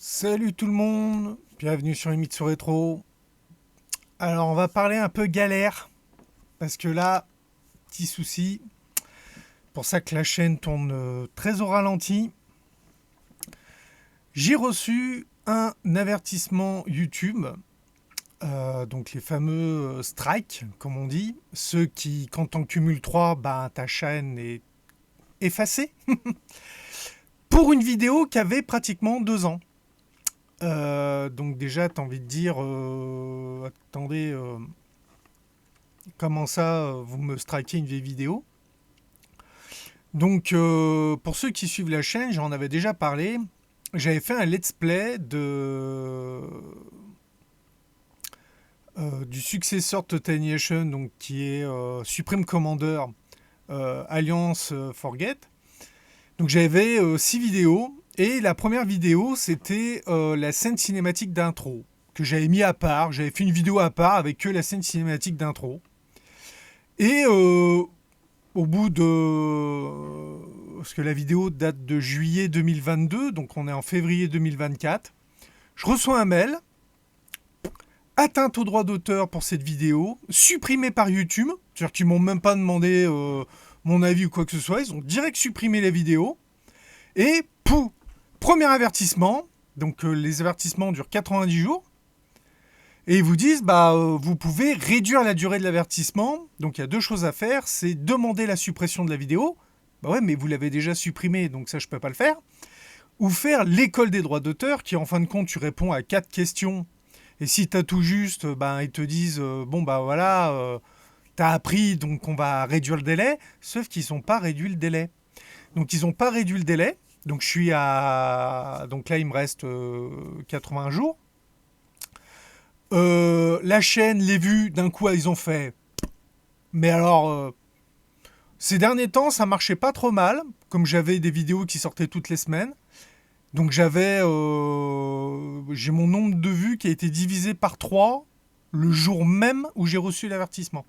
Salut tout le monde, bienvenue sur Himitsu Rétro. Alors on va parler un peu galère, parce que là, petit souci, pour ça que la chaîne tourne très au ralenti. J'ai reçu un avertissement YouTube, donc les fameux strikes, comme on dit, ceux qui, quand t'en cumules 3, bah, ta chaîne est effacée, pour une vidéo qui avait pratiquement 2 ans. Donc déjà, t'as envie de dire, attendez, comment ça, vous me strikez une vieille vidéo? Donc, pour ceux qui suivent la chaîne, j'en avais déjà parlé. J'avais fait un let's play du successeur de Total Annihilation, donc qui est Supreme Commander Alliance Forget. Donc j'avais 6 vidéos, et la première vidéo, c'était la scène cinématique d'intro, que j'avais mis à part. J'avais fait une vidéo à part avec que la scène cinématique d'intro. Et au bout de... Parce que la vidéo date de juillet 2022, donc on est en février 2024. Je reçois un mail. Atteinte au droit d'auteur pour cette vidéo, supprimée par YouTube. C'est-à-dire qu'ils m'ont même pas demandé mon avis ou quoi que ce soit. Ils ont direct supprimé la vidéo. Et pouf, premier avertissement. Donc les avertissements durent 90 jours. Et ils vous disent, vous pouvez réduire la durée de l'avertissement. Donc il y a 2 choses à faire. C'est demander la suppression de la vidéo. Bah ouais, mais vous l'avez déjà supprimée, donc ça je peux pas le faire. Ou faire l'école des droits d'auteur, qui en fin de compte, tu réponds à 4 questions. Et si tu as tout juste, ils te disent, t'as appris, donc on va réduire le délai. Sauf qu'ils n'ont pas réduit le délai. Donc ils n'ont pas réduit le délai. Donc je suis à... Donc là, il me reste 80 jours. La chaîne, les vues, d'un coup, ils ont fait... Mais alors, ces derniers temps, ça marchait pas trop mal. Comme j'avais des vidéos qui sortaient toutes les semaines. Donc j'ai mon nombre de vues qui a été divisé par 3 le jour même où j'ai reçu l'avertissement.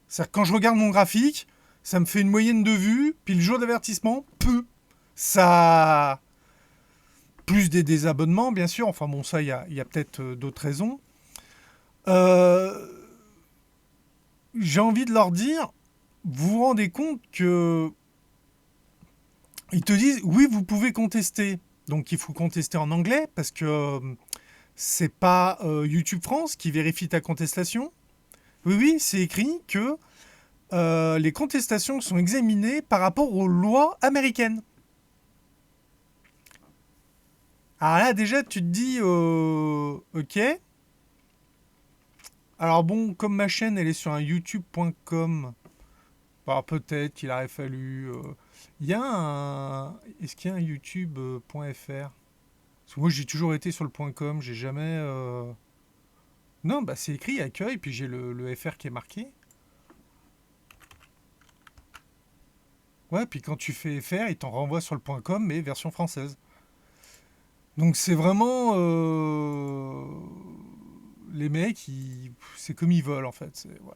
C'est-à-dire que quand je regarde mon graphique, ça me fait une moyenne de vues, puis le jour d'avertissement, peu. Ça... Plus des désabonnements, bien sûr. Enfin bon, ça, il y a peut-être d'autres raisons. Euh, j'ai envie de leur dire, vous vous rendez compte que... Ils te disent, oui, vous pouvez contester. Donc il faut contester en anglais, parce que c'est pas YouTube France qui vérifie ta contestation. Oui, oui, c'est écrit que les contestations sont examinées par rapport aux lois américaines. Alors là, déjà, tu te dis, ok. Alors bon, comme ma chaîne, elle est sur un youtube.com, alors peut-être qu'il aurait fallu... Il y a un... Est-ce qu'il y a un youtube.fr? Parce que moi, j'ai toujours été sur le .com, j'ai jamais... Non, c'est écrit accueil, puis j'ai le FR qui est marqué. Ouais, puis quand tu fais FR, il t'en renvoie sur le .com, mais version française. Donc c'est vraiment... Les mecs, c'est comme ils veulent, en fait. Ouais.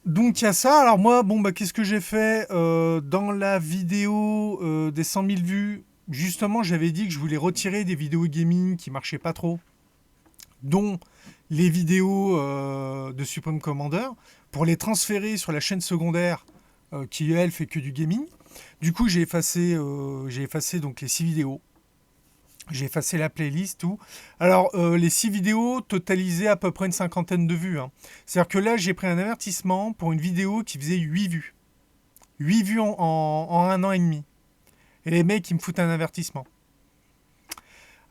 Donc il y a ça. Alors moi, qu'est-ce que j'ai fait dans la vidéo des 100 000 vues? Justement, j'avais dit que je voulais retirer des vidéos gaming qui marchaient pas trop, dont les vidéos de Supreme Commander, pour les transférer sur la chaîne secondaire qui, elle, fait que du gaming. Du coup, j'ai effacé donc les 6 vidéos. J'ai effacé la playlist, tout. Alors, les 6 vidéos totalisaient à peu près une cinquantaine de vues. Hein. C'est-à-dire que là, j'ai pris un avertissement pour une vidéo qui faisait 8 vues. 8 vues en 1 an et demi. Et les mecs, ils me foutent un avertissement.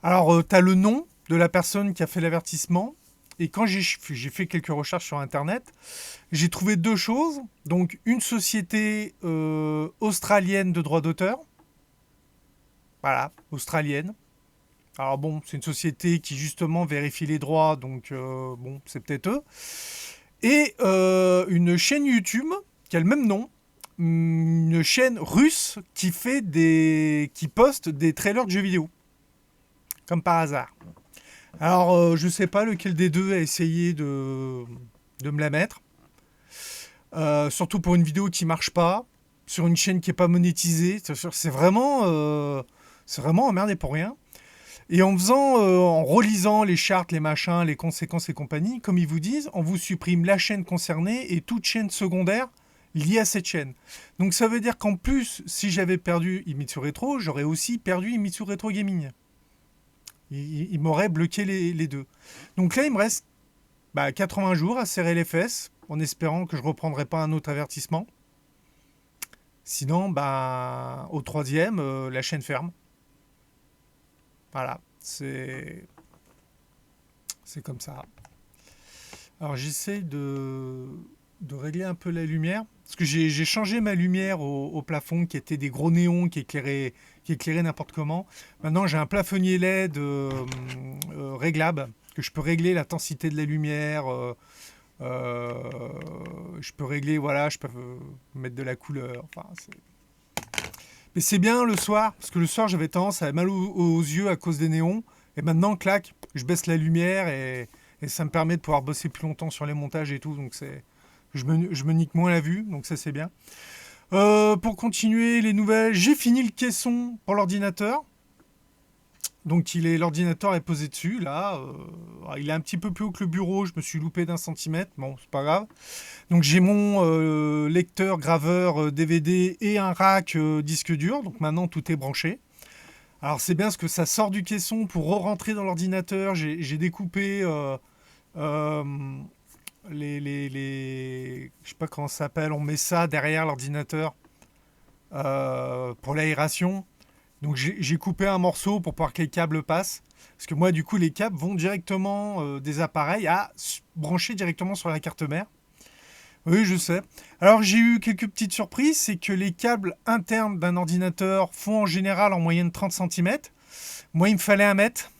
Alors, tu as le nom de la personne qui a fait l'avertissement. Et quand j'ai fait quelques recherches sur Internet, j'ai trouvé 2 choses. Donc, une société australienne de droits d'auteur. Voilà, australienne. Alors bon, c'est une société qui justement vérifie les droits, donc c'est peut-être eux. Et une chaîne YouTube qui a le même nom, une chaîne russe qui poste des trailers de jeux vidéo, comme par hasard. Alors je sais pas lequel des deux a essayé de me la mettre. Surtout pour une vidéo qui marche pas, sur une chaîne qui est pas monétisée. C'est vraiment C'est vraiment emmerdé pour rien. Et en faisant, en relisant les chartes, les machins, les conséquences et compagnie, comme ils vous disent, on vous supprime la chaîne concernée et toute chaîne secondaire liée à cette chaîne. Donc ça veut dire qu'en plus, si j'avais perdu Imitsu Retro, j'aurais aussi perdu Imitsu Retro Gaming. Il m'aurait bloqué les deux. Donc là, il me reste 80 jours à serrer les fesses, en espérant que je ne reprendrai pas un autre avertissement. Sinon, au troisième, la chaîne ferme. Voilà, c'est comme ça. Alors j'essaie de régler un peu la lumière. Parce que j'ai changé ma lumière au plafond qui était des gros néons qui éclairaient n'importe comment. Maintenant j'ai un plafonnier LED réglable que je peux régler l'intensité de la lumière. Je peux régler, voilà, je peux mettre de la couleur. Enfin, mais c'est bien le soir, parce que le soir j'avais tendance à avoir mal aux yeux à cause des néons. Et maintenant, clac, je baisse la lumière et ça me permet de pouvoir bosser plus longtemps sur les montages et tout. Donc je me nique moins la vue, donc ça c'est bien. Pour continuer les nouvelles, j'ai fini le caisson pour l'ordinateur. Donc l'ordinateur est posé dessus, là. Il est un petit peu plus haut que le bureau, je me suis loupé d'1 centimètre, bon, c'est pas grave. Donc j'ai mon lecteur, graveur DVD et un rack disque dur, donc maintenant tout est branché. Alors c'est bien parce que ça sort du caisson pour re-rentrer dans l'ordinateur, j'ai découpé euh, je sais pas comment ça s'appelle, on met ça derrière l'ordinateur pour l'aération. Donc j'ai coupé un morceau pour pouvoir que les câbles passent. Parce que moi, du coup, les câbles vont directement des appareils à brancher directement sur la carte mère. Oui, je sais. Alors j'ai eu quelques petites surprises. C'est que les câbles internes d'un ordinateur font en général en moyenne 30 cm. Moi, il me fallait 1 mètre.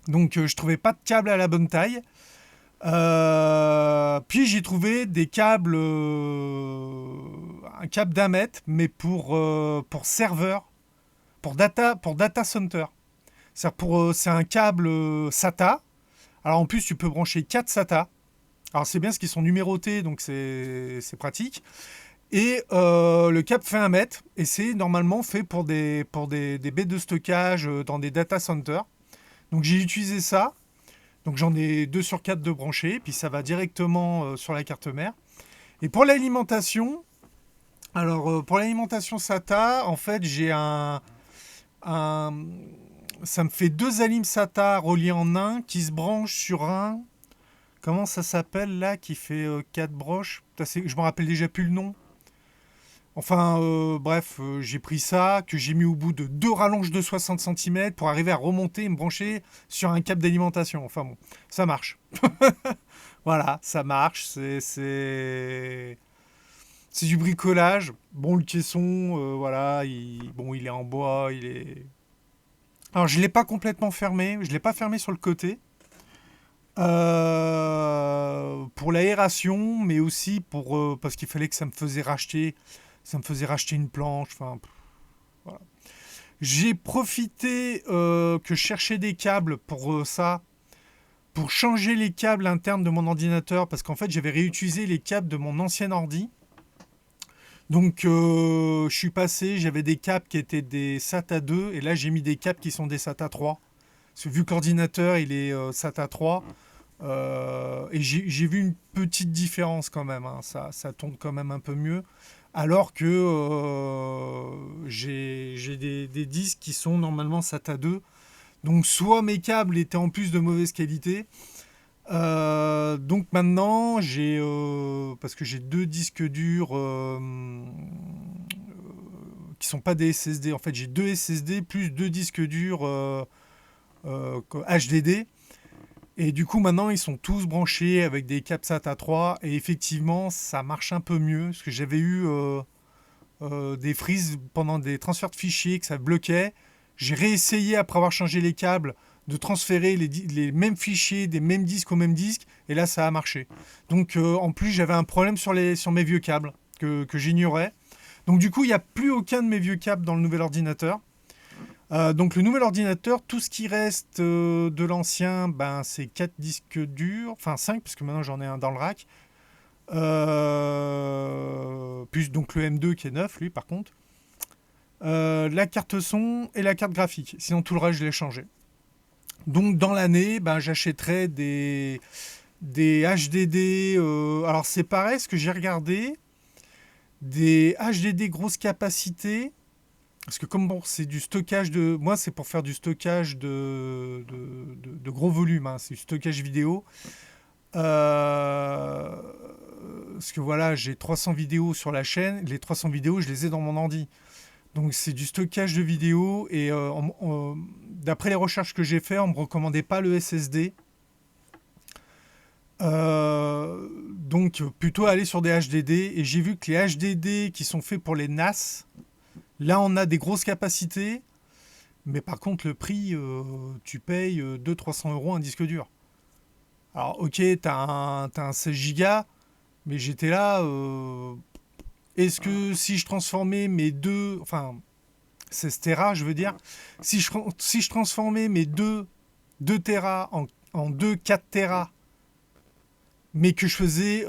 Donc je trouvais pas de câble à la bonne taille. Puis j'ai trouvé des câbles, un câble d'1 mètre, mais pour serveur. Pour data center. C'est un câble SATA. Alors en plus, tu peux brancher 4 SATA. Alors c'est bien parce qu'ils sont numérotés, donc c'est pratique. Et le câble fait 1 mètre. Et c'est normalement fait pour des baies de stockage dans des data centers. Donc j'ai utilisé ça. Donc j'en ai 2 sur 4 de branchés. Puis ça va directement sur la carte mère. Et pour l'alimentation, pour l'alimentation SATA, en fait, j'ai ça me fait 2 alim SATA reliés en un qui se branchent sur un. Comment ça s'appelle là qui fait 4 broches? Putain, je me rappelle déjà plus le nom. Enfin, bref, j'ai pris ça, que j'ai mis au bout de 2 rallonges de 60 cm pour arriver à remonter et me brancher sur un câble d'alimentation. Enfin bon, ça marche. Voilà, ça marche. C'est du bricolage. Bon, le caisson, voilà, il est en bois, il est. Alors, je ne l'ai pas complètement fermé, je ne l'ai pas fermé sur le côté. Pour l'aération, mais aussi parce qu'il fallait que ça me faisait racheter une planche. Enfin, voilà. J'ai profité que je cherchais des câbles pour ça, pour changer les câbles internes de mon ordinateur, parce qu'en fait j'avais réutilisé les câbles de mon ancien ordi. Donc je suis passé, j'avais des câbles qui étaient des SATA 2 et là j'ai mis des câbles qui sont des SATA 3. Parce que vu que l'ordinateur il est SATA 3, et j'ai vu une petite différence quand même, hein. Ça tourne quand même un peu mieux. Alors que j'ai des disques qui sont normalement SATA 2. Donc soit mes câbles étaient en plus de mauvaise qualité. Donc maintenant, parce que j'ai 2 disques durs qui sont pas des SSD. En fait, j'ai 2 SSD plus 2 disques durs HDD. Et du coup, maintenant, ils sont tous branchés avec des câbles SATA 3. Et effectivement, ça marche un peu mieux. Parce que j'avais eu des freezes pendant des transferts de fichiers, que ça bloquait. J'ai réessayé, après avoir changé les câbles, de transférer les mêmes fichiers, des mêmes disques au même disque. Et là, ça a marché. Donc, en plus, j'avais un problème sur mes vieux câbles que j'ignorais. Donc, du coup, il n'y a plus aucun de mes vieux câbles dans le nouvel ordinateur. Donc le nouvel ordinateur, tout ce qui reste de l'ancien, c'est 4 disques durs, enfin 5, parce que maintenant j'en ai un dans le rack. Plus donc le M2 qui est neuf, lui par contre. la carte son et la carte graphique. Sinon, tout le reste, je l'ai changé. Donc, dans l'année, ben, j'achèterai des HDD. Alors, c'est pareil, ce que j'ai regardé, des HDD grosse capacité. Parce que comme bon, c'est du stockage de... Moi, c'est pour faire du stockage de gros volumes. Hein. C'est du stockage vidéo. Parce que voilà, j'ai 300 vidéos sur la chaîne. Les 300 vidéos, je les ai dans mon ordi. Donc c'est du stockage de vidéos. Et d'après les recherches que j'ai faites, on ne me recommandait pas le SSD. Donc plutôt aller sur des HDD. Et j'ai vu que les HDD qui sont faits pour les NAS, là on a des grosses capacités. Mais par contre le prix, tu payes 200-300 euros un disque dur. Alors ok, t'as un 16 Go, mais j'étais là. Est-ce que si je transformais mes deux... Enfin, 16 Tera, je veux dire. Si je transformais mes deux Tera en 2 4 Tera, mais que je faisais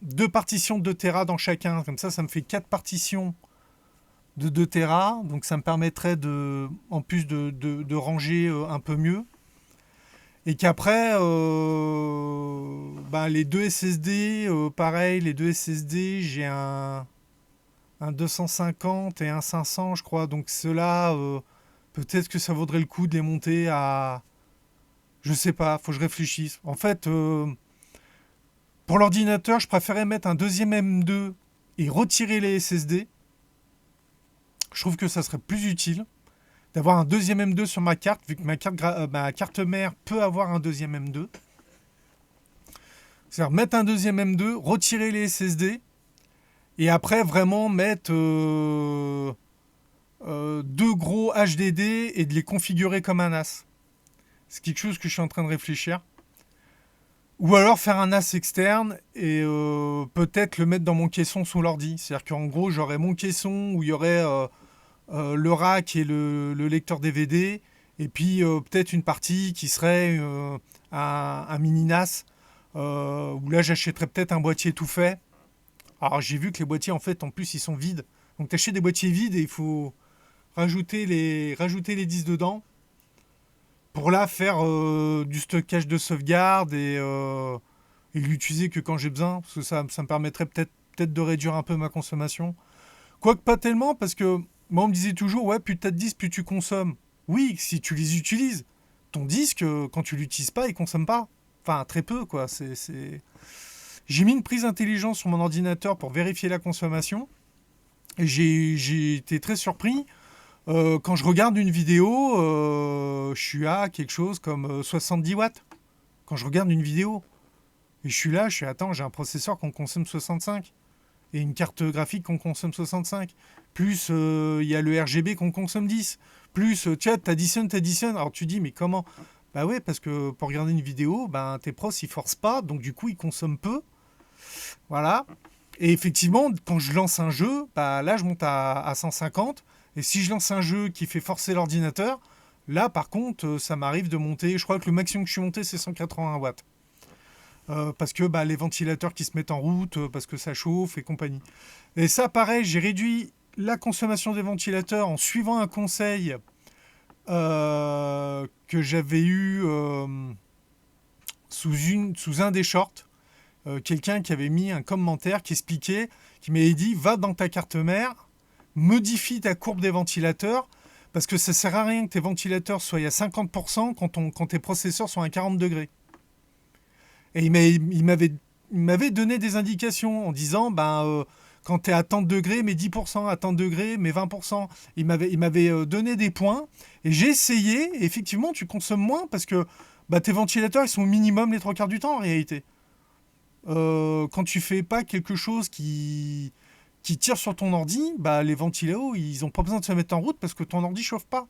deux partitions de 2 Tera dans chacun, comme ça me fait 4 partitions de 2 Tera. Donc ça me permettrait en plus de ranger un peu mieux. Et qu'après, ben, les deux SSD, pareil, les deux SSD, j'ai un 250 et un 500, je crois. Donc ceux-là, peut-être que ça vaudrait le coup de les monter à... Je sais pas, faut que je réfléchisse. En fait, pour l'ordinateur, je préférais mettre un deuxième M2 et retirer les SSD. Je trouve que ça serait plus utile d'avoir un deuxième M2 sur ma carte, vu que ma carte mère peut avoir un deuxième M2. C'est-à-dire mettre un deuxième M2, retirer les SSD, et après vraiment mettre deux gros HDD et de les configurer comme un NAS. C'est quelque chose que je suis en train de réfléchir. Ou alors faire un NAS externe et peut-être le mettre dans mon caisson sous l'ordi. C'est-à-dire qu'en gros, j'aurais mon caisson où il y aurait le rack et le lecteur DVD, et puis peut-être une partie qui serait un mini NAS, où là j'achèterais peut-être un boîtier tout fait. Alors j'ai vu que les boîtiers en fait en plus ils sont vides. Donc tu achètes des boîtiers vides et il faut rajouter les disques dedans pour là faire du stockage de sauvegarde et l'utiliser que quand j'ai besoin, parce que ça me permettrait peut-être de réduire un peu ma consommation. Quoique pas tellement, parce que moi on me disait toujours, ouais, plus t'as de disques, plus tu consommes. Oui, si tu les utilises. Ton disque, quand tu l'utilises pas, il consomme pas. Enfin, très peu, quoi. J'ai mis une prise intelligente sur mon ordinateur pour vérifier la consommation. Et j'ai été très surpris. Quand je regarde une vidéo, je suis à quelque chose comme 70 watts. Quand je regarde une vidéo. Et attends, j'ai un processeur qu'on consomme 65. Et une carte graphique qu'on consomme 65. Plus il y a le RGB qu'on consomme 10. Plus, t'additionnes. Alors tu dis, mais comment? Bah ouais, parce que pour regarder une vidéo, ben, tes pros, ils forcent pas. Donc du coup, ils consomment peu. Voilà. Et effectivement, quand je lance un jeu, bah là, je monte à 150. Et si je lance un jeu qui fait forcer l'ordinateur, là, par contre, ça m'arrive de monter. Je crois que le maximum que je suis monté, c'est 180 watts. Parce que bah, les ventilateurs qui se mettent en route, parce que ça chauffe et compagnie. Et ça, pareil, j'ai réduit la consommation des ventilateurs en suivant un conseil que j'avais eu sous un des shorts. Quelqu'un qui avait mis un commentaire qui expliquait, qui m'avait dit, va dans ta carte mère, modifie ta courbe des ventilateurs, parce que ça sert à rien que tes ventilateurs soient à 50% quand tes processeurs sont à 40 degrés. Et il m'avait donné des indications en disant, quand tu es à tant de degrés, mais 10%, à tant de degrés, mais 20%. Il m'avait donné des points. Et j'ai essayé, et effectivement, tu consommes moins parce que tes ventilateurs, ils sont au minimum les 3 quarts du temps en réalité. Quand tu fais pas quelque chose qui tire sur ton ordi, les ventilos, ils n'ont pas besoin de se mettre en route parce que ton ordi chauffe pas.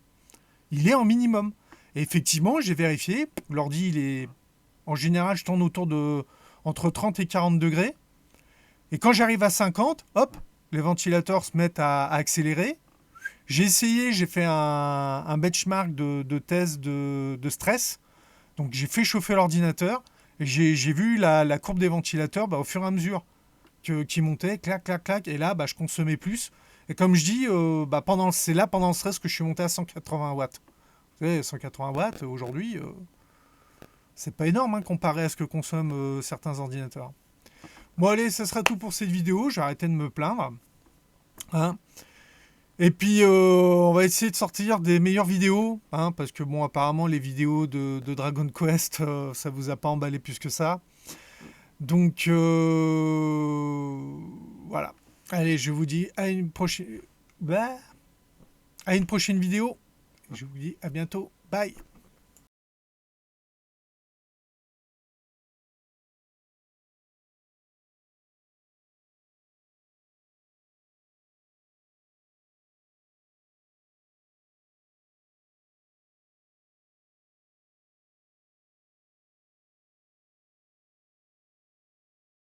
Il est en minimum. Et effectivement, j'ai vérifié, l'ordi, il est... En général, je tourne autour de entre 30 et 40 degrés. Et quand j'arrive à 50, hop, les ventilateurs se mettent à accélérer. J'ai essayé, j'ai fait un benchmark de test de stress. Donc j'ai fait chauffer l'ordinateur. Et j'ai vu la courbe des ventilateurs au fur et à mesure qui montait, clac, clac, clac. Et là, je consommais plus. Et comme je dis, c'est là pendant le stress que je suis monté à 180 watts. Vous savez, 180 watts aujourd'hui, c'est pas énorme hein, comparé à ce que consomment certains ordinateurs. Bon allez, ça sera tout pour cette vidéo. J'ai arrêté de me plaindre. Hein. Et puis on va essayer de sortir des meilleures vidéos, hein, parce que bon, apparemment les vidéos de Dragon Quest, ça vous a pas emballé plus que ça. Donc voilà. Allez, je vous dis à une prochaine. À une prochaine vidéo. Je vous dis à bientôt. Bye.